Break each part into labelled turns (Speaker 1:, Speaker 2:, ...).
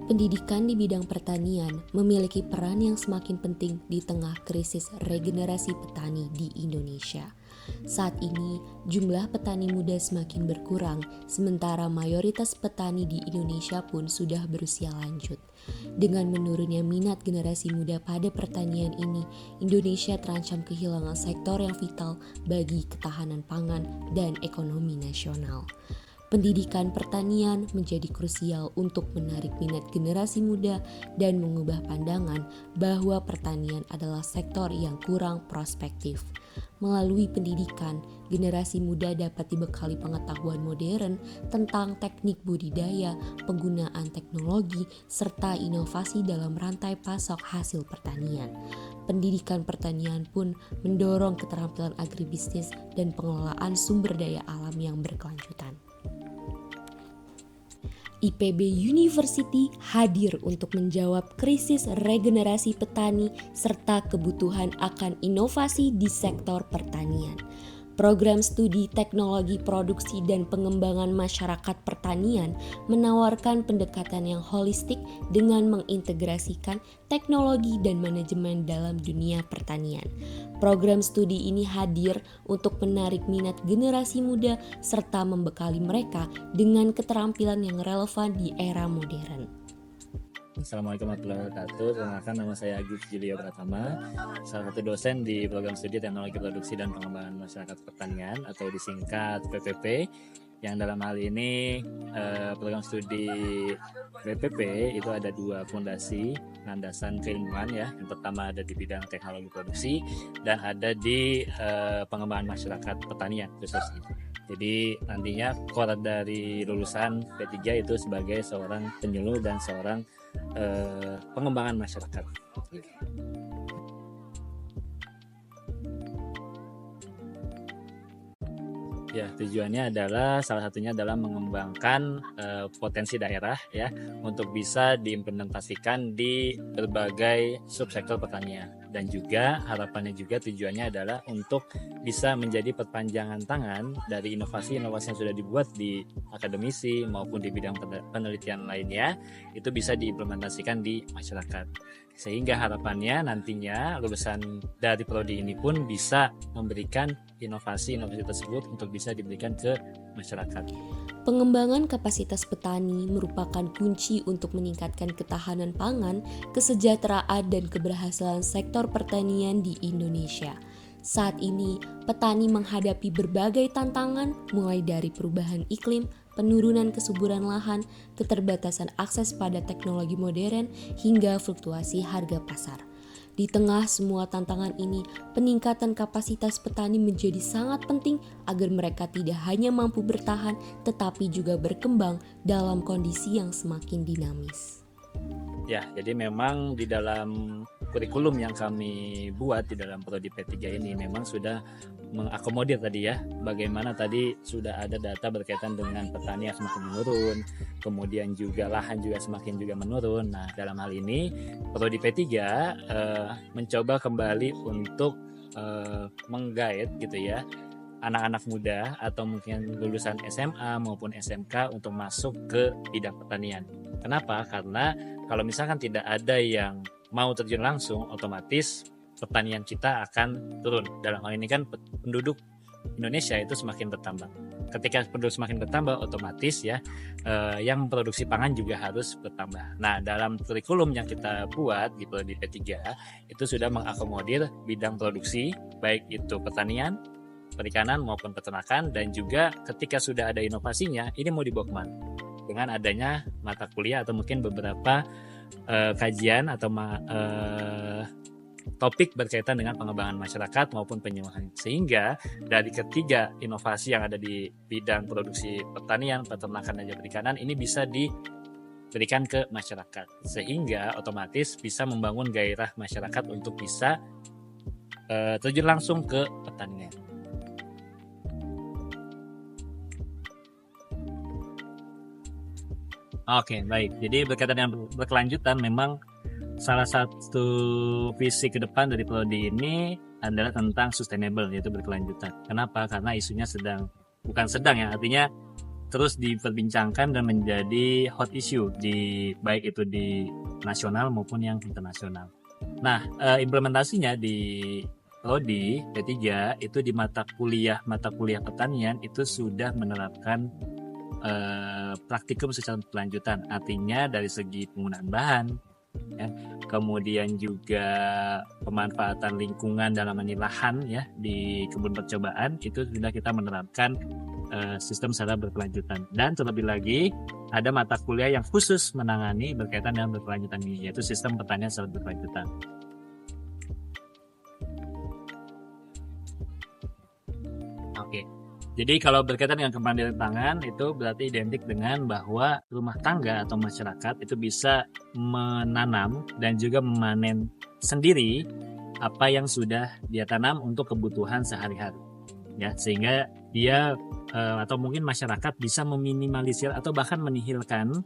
Speaker 1: Pendidikan di bidang pertanian memiliki peran yang semakin penting di tengah krisis regenerasi petani di Indonesia. Saat ini, jumlah petani muda semakin berkurang, sementara mayoritas petani di Indonesia pun sudah berusia lanjut. Dengan menurunnya minat generasi muda pada pertanian ini, Indonesia terancam kehilangan sektor yang vital bagi ketahanan pangan dan ekonomi nasional. Pendidikan pertanian menjadi krusial untuk menarik minat generasi muda dan mengubah pandangan bahwa pertanian adalah sektor yang kurang prospektif. Melalui pendidikan, generasi muda dapat dibekali pengetahuan modern tentang teknik budidaya, penggunaan teknologi, serta inovasi dalam rantai pasok hasil pertanian. Pendidikan pertanian pun mendorong keterampilan agribisnis dan pengelolaan sumber daya alam yang berkelanjutan. IPB University hadir untuk menjawab krisis regenerasi petani serta kebutuhan akan inovasi di sektor pertanian. Program studi teknologi produksi dan pengembangan masyarakat pertanian menawarkan pendekatan yang holistik dengan mengintegrasikan teknologi dan manajemen dalam dunia pertanian. Program studi ini hadir untuk menarik minat generasi muda serta membekali mereka dengan keterampilan yang relevan di era modern.
Speaker 2: Assalamualaikum warahmatullahi wabarakatuh. Perkenalkan, nama saya Agus Julio Pratama, salah satu dosen di program studi teknologi produksi dan pengembangan masyarakat pertanian atau disingkat PPP. Yang dalam hal ini program studi PPP itu ada dua fondasi landasan keilmuan ya. Yang pertama ada di bidang teknologi produksi dan ada di pengembangan masyarakat pertanian khususnya. Jadi nantinya core dari lulusan P3 itu sebagai seorang penyuluh dan seorang pengembangan masyarakat. Ya, tujuannya adalah salah satunya adalah mengembangkan potensi daerah ya untuk bisa diimplementasikan di berbagai subsektor pertanian, dan juga harapannya juga tujuannya adalah untuk bisa menjadi perpanjangan tangan dari inovasi-inovasi yang sudah dibuat di akademisi maupun di bidang penelitian lainnya, itu bisa diimplementasikan di masyarakat. Sehingga harapannya nantinya lulusan dari prodi ini pun bisa memberikan inovasi-inovasi tersebut untuk bisa diberikan ke masyarakat.
Speaker 1: Pengembangan kapasitas petani merupakan kunci untuk meningkatkan ketahanan pangan, kesejahteraan, dan keberhasilan sektor pertanian di Indonesia. Saat ini, petani menghadapi berbagai tantangan mulai dari perubahan iklim, penurunan kesuburan lahan, keterbatasan akses pada teknologi modern, hingga fluktuasi harga pasar. Di tengah semua tantangan ini, peningkatan kapasitas petani menjadi sangat penting agar mereka tidak hanya mampu bertahan, tetapi juga berkembang dalam kondisi yang semakin dinamis.
Speaker 2: Ya, jadi memang di dalam kurikulum yang kami buat di dalam prodi P3 ini memang sudah mengakomodir tadi ya, bagaimana tadi sudah ada data berkaitan dengan petani yang semakin menurun, kemudian juga lahan juga semakin juga menurun. Nah, dalam hal ini prodi P3 mencoba kembali untuk menggait gitu ya anak-anak muda atau mungkin lulusan SMA maupun SMK untuk masuk ke bidang pertanian. Kenapa? Karena kalau misalkan tidak ada yang mau terjun langsung, otomatis pertanian kita akan turun. Dalam hal ini kan penduduk Indonesia itu semakin bertambah. Ketika penduduk semakin bertambah, otomatis ya yang memproduksi pangan juga harus bertambah. Nah, dalam kurikulum yang kita buat di prodi P3 itu sudah mengakomodir bidang produksi, baik itu pertanian, perikanan maupun peternakan, dan juga ketika sudah ada inovasinya, ini mau dibawa kemana? Dengan adanya mata kuliah atau mungkin beberapa kajian atau topik berkaitan dengan pengembangan masyarakat maupun penyuluhan. Sehingga dari ketiga inovasi yang ada di bidang produksi pertanian, peternakan, dan perikanan ini bisa diberikan ke masyarakat. Sehingga otomatis bisa membangun gairah masyarakat untuk bisa terjun langsung ke pertanian. Oke, baik. Jadi berkaitan dengan berkelanjutan, memang salah satu visi ke depan dari prodi ini adalah tentang sustainable, yaitu berkelanjutan. Kenapa? Karena isunya artinya terus diperbincangkan dan menjadi hot issue baik itu di nasional maupun yang internasional. Nah, implementasinya di Prodi P3 itu di mata kuliah pertanian itu sudah menerapkan praktikum secara berkelanjutan, artinya dari segi penggunaan bahan, ya, kemudian juga pemanfaatan lingkungan dalam lahan ya di kebun percobaan itu sudah kita menerapkan sistem secara berkelanjutan. Dan terlebih lagi ada mata kuliah yang khusus menangani berkaitan dengan berkelanjutan ini, yaitu sistem pertanian secara berkelanjutan. Oke. Jadi kalau berkaitan dengan kemandirian pangan itu berarti identik dengan bahwa rumah tangga atau masyarakat itu bisa menanam dan juga memanen sendiri apa yang sudah dia tanam untuk kebutuhan sehari-hari. Ya, sehingga dia atau mungkin masyarakat bisa meminimalisir atau bahkan menihilkan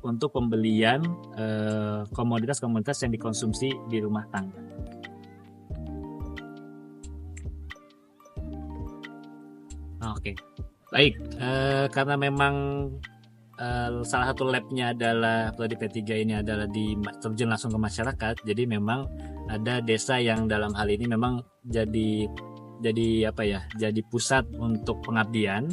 Speaker 2: untuk pembelian komoditas-komoditas yang dikonsumsi di rumah tangga. Oke, baik. Karena memang salah satu labnya adalah Prodi P3 ini adalah terjun langsung ke masyarakat, jadi memang ada desa yang dalam hal ini memang jadi pusat untuk pengabdian,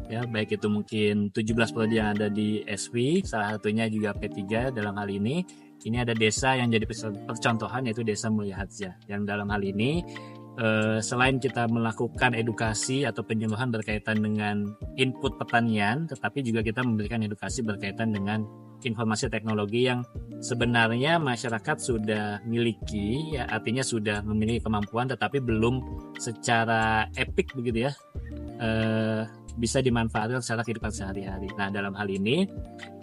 Speaker 2: ya, baik itu mungkin 17 prodi yang ada di SV, salah satunya juga P3 dalam hal ini. Ini ada desa yang jadi percontohan, yaitu Desa Mulia Hadza, yang dalam hal ini selain kita melakukan edukasi atau penyuluhan berkaitan dengan input pertanian, tetapi juga kita memberikan edukasi berkaitan dengan informasi teknologi yang sebenarnya masyarakat sudah miliki, ya, artinya sudah memiliki kemampuan tetapi belum secara epik begitu ya, bisa dimanfaatkan secara kehidupan sehari-hari. Nah, dalam hal ini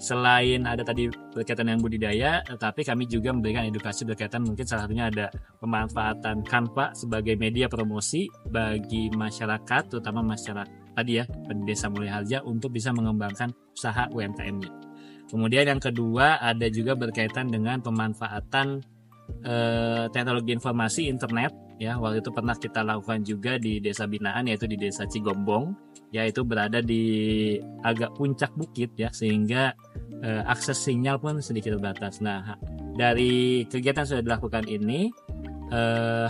Speaker 2: selain ada tadi berkaitan dengan budidaya, tetapi kami juga memberikan edukasi berkaitan mungkin salah satunya ada pemanfaatan Canva sebagai media promosi bagi masyarakat, terutama masyarakat tadi ya, Desa Mulia Hadza untuk bisa mengembangkan usaha UMKM-nya. Kemudian yang kedua ada juga berkaitan dengan pemanfaatan teknologi informasi internet, ya. Waktu itu pernah kita lakukan juga di desa binaan, yaitu di Desa Cigombong, yaitu berada di agak puncak bukit ya, sehingga akses sinyal pun sedikit terbatas. Nah, dari kegiatan yang sudah dilakukan ini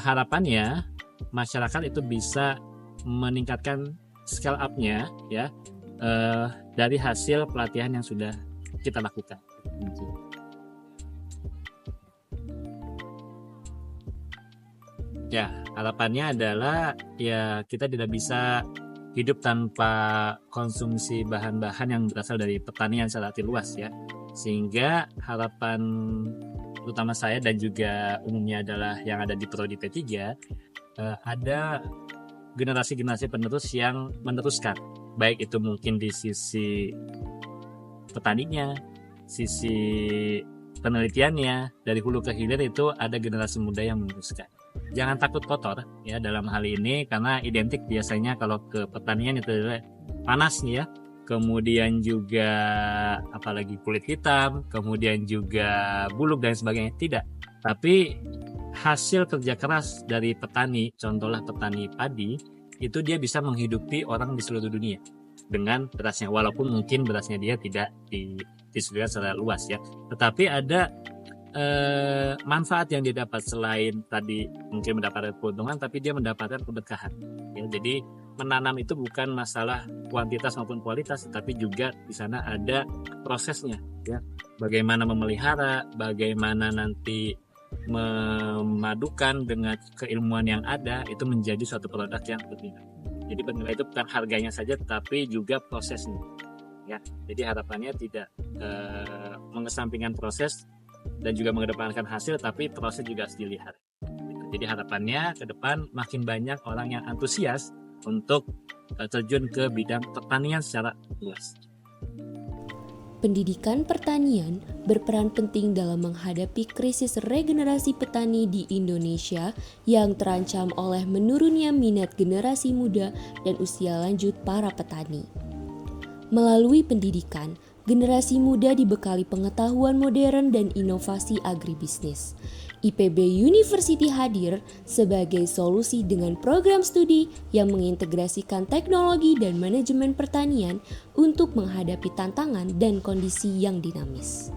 Speaker 2: harapannya masyarakat itu bisa meningkatkan scale up-nya ya dari hasil pelatihan yang sudah kita lakukan. Ya, harapannya adalah ya kita tidak bisa hidup tanpa konsumsi bahan-bahan yang berasal dari pertanian secara arti luas ya. Sehingga harapan terutama saya dan juga umumnya adalah yang ada di Prodi P3 ada generasi-generasi penerus yang meneruskan, baik itu mungkin di sisi petaninya, sisi penelitiannya, dari hulu ke hilir itu ada generasi muda yang meneruskan. Jangan takut kotor ya dalam hal ini, karena identik biasanya kalau ke pertanian itu adalah panas nih ya, kemudian juga apalagi kulit hitam, kemudian juga buluk dan sebagainya. Tidak, tapi hasil kerja keras dari petani, contohlah petani padi, itu dia bisa menghidupi orang di seluruh dunia dengan berasnya, walaupun mungkin berasnya dia tidak distribusikan secara luas ya, tetapi ada manfaat yang dia dapat. Selain tadi mungkin mendapatkan keuntungan, tapi dia mendapatkan keberkahan ya. Jadi menanam itu bukan masalah kuantitas maupun kualitas, tapi juga di sana ada prosesnya ya, bagaimana memelihara, bagaimana nanti memadukan dengan keilmuan yang ada itu menjadi suatu produk yang berbeda. Jadi bernilai itu bukan harganya saja, tetapi juga prosesnya ya. Jadi harapannya tidak mengesampingkan proses dan juga mengedepankan hasil, tapi proses juga harus dilihat. Jadi harapannya ke depan makin banyak orang yang antusias untuk terjun ke bidang pertanian secara luas.
Speaker 1: Pendidikan pertanian berperan penting dalam menghadapi krisis regenerasi petani di Indonesia yang terancam oleh menurunnya minat generasi muda dan usia lanjut para petani. Melalui pendidikan, generasi muda dibekali pengetahuan modern dan inovasi agribisnis. IPB University hadir sebagai solusi dengan program studi yang mengintegrasikan teknologi dan manajemen pertanian untuk menghadapi tantangan dan kondisi yang dinamis.